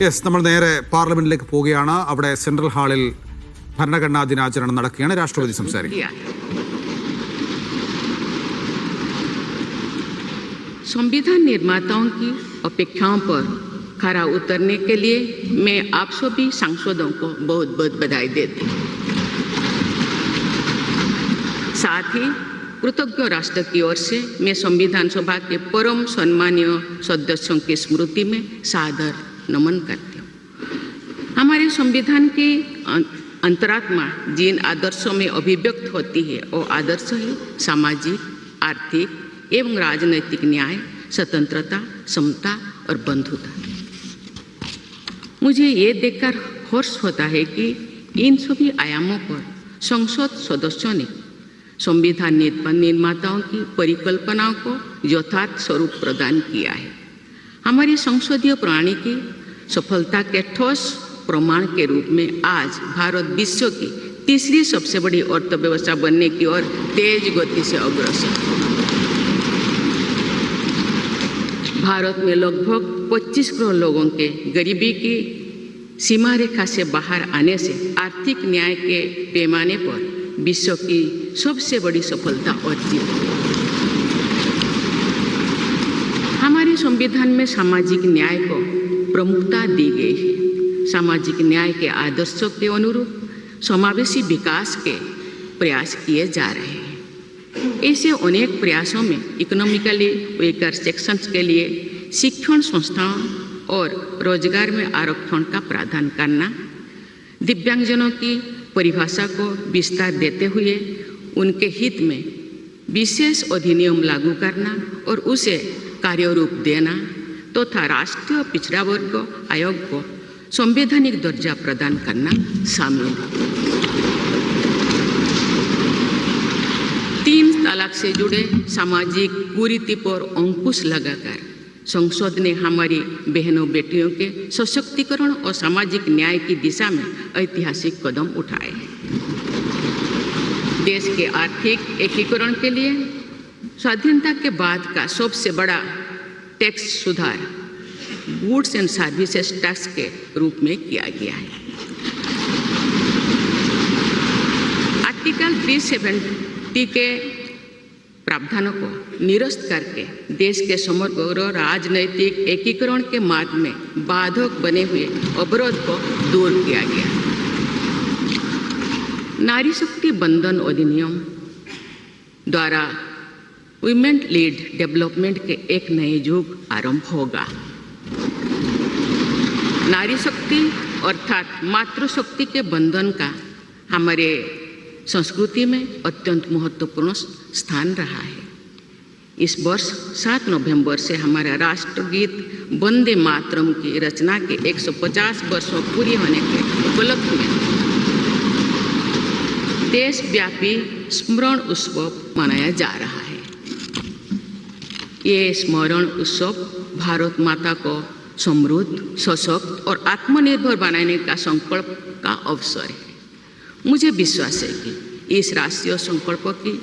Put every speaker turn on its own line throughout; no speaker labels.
Yes, നമ്മൾ നേരെ പാർലമെന്റിലേക്ക് പോവുകയാണ്. അവിടെ സെൻട്രൽ ഹാളിൽ ഭരണഘടനാ ദിനാചരണം നടക്കുകയാണ്. രാഷ്ട്രപതി സംസാരിക്കും.
संविधान निर्माताओं की अपेक्षाओं पर खरा उतरने के लिए मैं आप सभी सांसदों को बहुत बहुत बधाई देती हूँ। साथ ही कृतज्ञ राष्ट्र की ओर से मैं संविधान सभा के परम सम्मानीय सदस्यों की स्मृति में सादर नमन करती हूँ। हमारे संविधान की अंतरात्मा जिन आदर्शों में अभिव्यक्त होती है वो आदर्श है सामाजिक, आर्थिक एवं राजनैतिक न्याय, स्वतंत्रता, समता और बंधुता। मुझे ये देखकर हर्ष होता है कि इन सभी आयामों पर संसद सदस्यों ने संविधान निर्माताओं की परिकल्पनाओं को यथार्थ स्वरूप प्रदान किया है। हमारी संसदीय प्रणाली की सफलता के ठोस प्रमाण के रूप में आज भारत विश्व की तीसरी सबसे बड़ी अर्थव्यवस्था बनने की ओर तेज गति से अग्रसर। भारत में लगभग 25 करोड़ लोगों के गरीबी की सीमा रेखा से बाहर आने से आर्थिक न्याय के पैमाने पर विश्व की सबसे बड़ी सफलता अर्जित है। हमारे संविधान में सामाजिक न्याय को प्रमुखता दी गई है। सामाजिक न्याय के आदर्शों के अनुरूप समावेशी विकास के प्रयास किए जा रहे हैं। ऐसे अनेक प्रयासों में इकोनॉमिकली वीकर सेक्शंस के लिए शिक्षण संस्थाओं और रोजगार में आरक्षण का प्रावधान करना, दिव्यांगजनों की परिभाषा को विस्तार देते हुए उनके हित में विशेष अधिनियम लागू करना और उसे कार्यरूप देना तथा राष्ट्रीय पिछड़ा वर्ग आयोग को संवैधानिक दर्जा प्रदान करना शामिल है। 3 तलाक से जुड़े सामाजिक कुरीति पर अंकुश लगाकर संसद ने हमारी बहनों बेटियों के सशक्तिकरण और सामाजिक न्याय की दिशा में ऐतिहासिक कदम उठाए हैं। देश के आर्थिक एकीकरण के लिए स्वाधीनता के बाद का सबसे बड़ा टैक्स सुधार गुड्स एंड सर्विसेज टैक्स के रूप में किया गया है। आर्टिकल 370 के प्रावधानों को निरस्त करके देश के समग्र राजनैतिक एकीकरण के मार्ग में बाधक बने हुए अवरोध को दूर किया गया। नारी शक्ति बंधन अधिनियम द्वारा वुमेन लीड डेवलपमेंट के एक नए युग आरंभ होगा। नारी शक्ति अर्थात मातृशक्ति के बंधन का हमारे संस्कृति में अत्यंत महत्वपूर्ण स्थान रहा है। इस वर्ष 7 नवंबर से हमारा राष्ट्रगीत वंदे मातरम की रचना के 150 वर्षों पूरी होने के उपलक्ष्य में देशव्यापी स्मरण उत्सव मनाया जा रहा है। ये स्मरण उत्सव भारत माता को समृद्ध, सशक्त और आत्मनिर्भर बनाने का संकल्प का अवसर है। मुझे विश्वास है कि इस राष्ट्रीय संकल्प की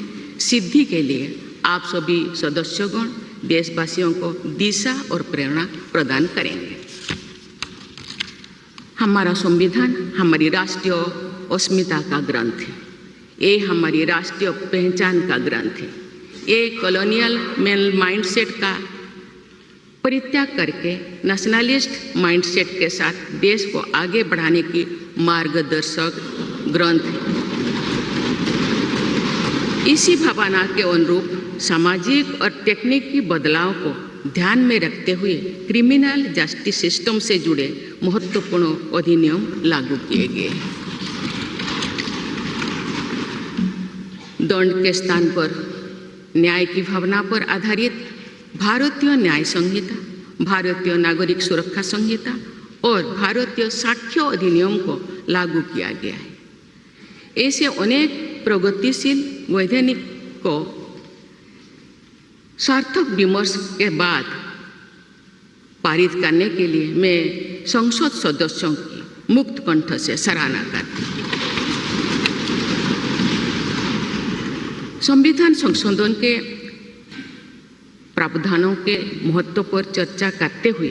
सिद्धि के लिए आप सभी सदस्यगण देशवासियों को दिशा और प्रेरणा प्रदान करेंगे। हमारा संविधान हमारी राष्ट्रीय अस्मिता का ग्रंथ है। ये हमारी राष्ट्रीय पहचान का ग्रंथ है। ये कॉलोनियल माइंडसेट का परित्याग करके नेशनलिस्ट माइंडसेट के साथ देश को आगे बढ़ाने की मार्गदर्शक ग्रंथ है। इसी भावना के अनुरूप सामाजिक और तकनीकी बदलाव को ध्यान में रखते हुए क्रिमिनल जस्टिस सिस्टम से जुड़े महत्वपूर्ण अधिनियम लागू किए गए। दंड के स्थान पर न्याय की भावना पर आधारित भारतीय न्याय संहिता, भारतीय नागरिक सुरक्षा संहिता और भारतीय साक्ष्य अधिनियम को लागू किया गया है। ऐसे अनेक प्रगतिशील वैधानिक को सार्थक विमर्श के बाद पारित करने के लिए मैं संसद सदस्यों की मुक्त कंठ से सराहना करती हूँ। संविधान संशोधन के प्रावधानों के महत्व पर चर्चा करते हुए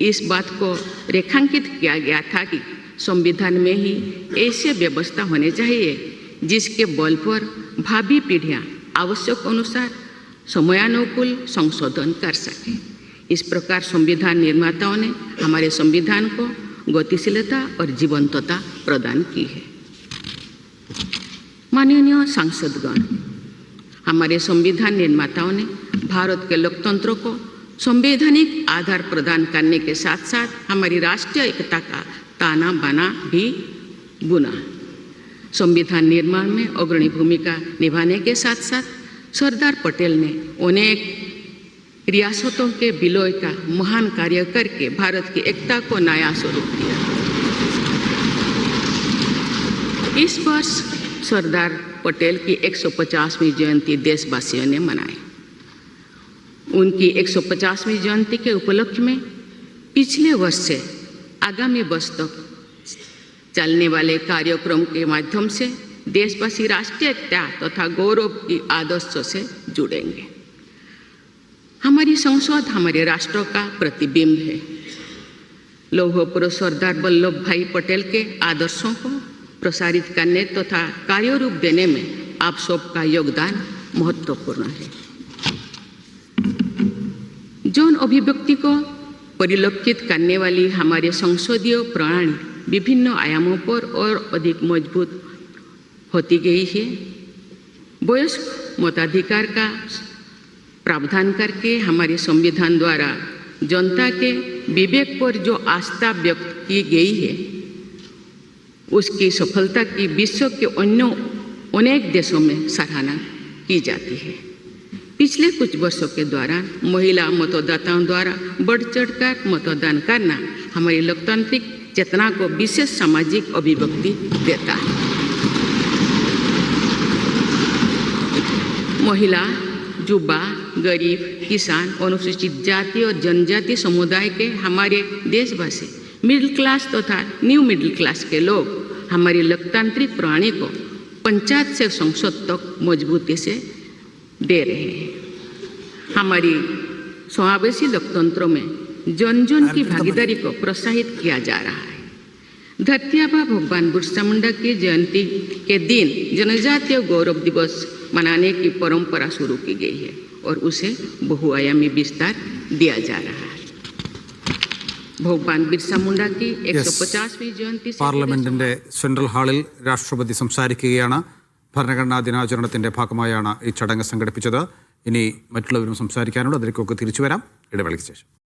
इस बात को रेखांकित किया गया था कि संविधान में ही ऐसे व्यवस्था होने चाहिए जिसके बल पर भावी पीढ़ियां आवश्यक अनुसार समयानुकूल संशोधन कर सकें। इस प्रकार संविधान निर्माताओं ने हमारे संविधान को गतिशीलता और जीवंतता प्रदान की है। माननीय सांसदगण, हमारे संविधान निर्माताओं ने भारत के लोकतंत्र को संवैधानिक आधार प्रदान करने के साथ साथ हमारी राष्ट्रीय एकता का ताना बाना भी बुना। संविधान निर्माण में अग्रणी भूमिका निभाने के साथ साथ सरदार पटेल ने अनेक रियासतों के विलय का महान कार्य करके भारत की एकता को नया स्वरूप दिया। इस वर्ष सरदार पटेल की 150वीं जयंती देशवासियों ने मनाई। उनकी 150वीं जयंती के उपलक्ष्य में पिछले वर्ष से आगामी वर्ष तक चलने वाले कार्यक्रम के माध्यम से देशवासी राष्ट्रीय एकता तथा गौरव की आदर्शों से जुड़ेंगे। हमारी संसद हमारे राष्ट्र का प्रतिबिंब है। लौह पुरुष सरदार वल्लभ भाई पटेल के आदर्शों को प्रसारित करने तथा कार्यरूप देने में आप सबका योगदान महत्वपूर्ण है। जौन अभिव्यक्ति को परिलक्षित करने वाली हमारे संसदीय प्रणाली विभिन्न आयामों पर और अधिक मजबूत होती गई है। वयस्क मताधिकार का प्रावधान करके हमारे संविधान द्वारा जनता के विवेक पर जो आस्था व्यक्त की गई है, उसकी सफलता की विश्व के अन्य अनेक देशों में सराहना की जाती है। पिछले कुछ वर्षों के दौरान महिला मतदाताओं द्वारा बढ़ चढ़कर मतदान करना हमारी लोकतांत्रिक चेतना को विशेष सामाजिक अभिव्यक्ति देता है। महिला, युवा, गरीब, किसान, अनुसूचित जाति और जनजाति समुदाय के हमारे देशवासी, मिडिल क्लास तथा न्यू मिडिल क्लास के लोग हमारी लोकतांत्रिक प्रणाली को पंचायत से संसद तक मजबूती से दे रहे हैं। हमारी समावेशी लोकतंत्र में जन जन की भागीदारी को प्रोत्साहित किया जा रहा है। धरती आबा भगवान बिरसा मुंडा की जयंती के दिन जनजातीय गौरव दिवस मनाने की परंपरा शुरू की गई है और उसे बहुआयामी विस्तार दिया जा रहा है। भगवान बिरसा मुंडा की 150वीं ജയന്തി
പാർലമെന്റിന്റെ സെൻട്രൽ ഹാളിൽ രാഷ്ട്രപതി സംസാരിക്കുകയാണ്. ഭരണഘടനാ ദിനാചരണത്തിന്റെ ഭാഗമായാണ് ഈ ചടങ്ങ് സംഘടിപ്പിച്ചത്. ഇനി മറ്റുള്ളവരും സംസാരിക്കാനുണ്ട്. അതിലേക്കൊക്കെ തിരിച്ചു വരാം ഇടവേളയ്ക്ക് ശേഷം.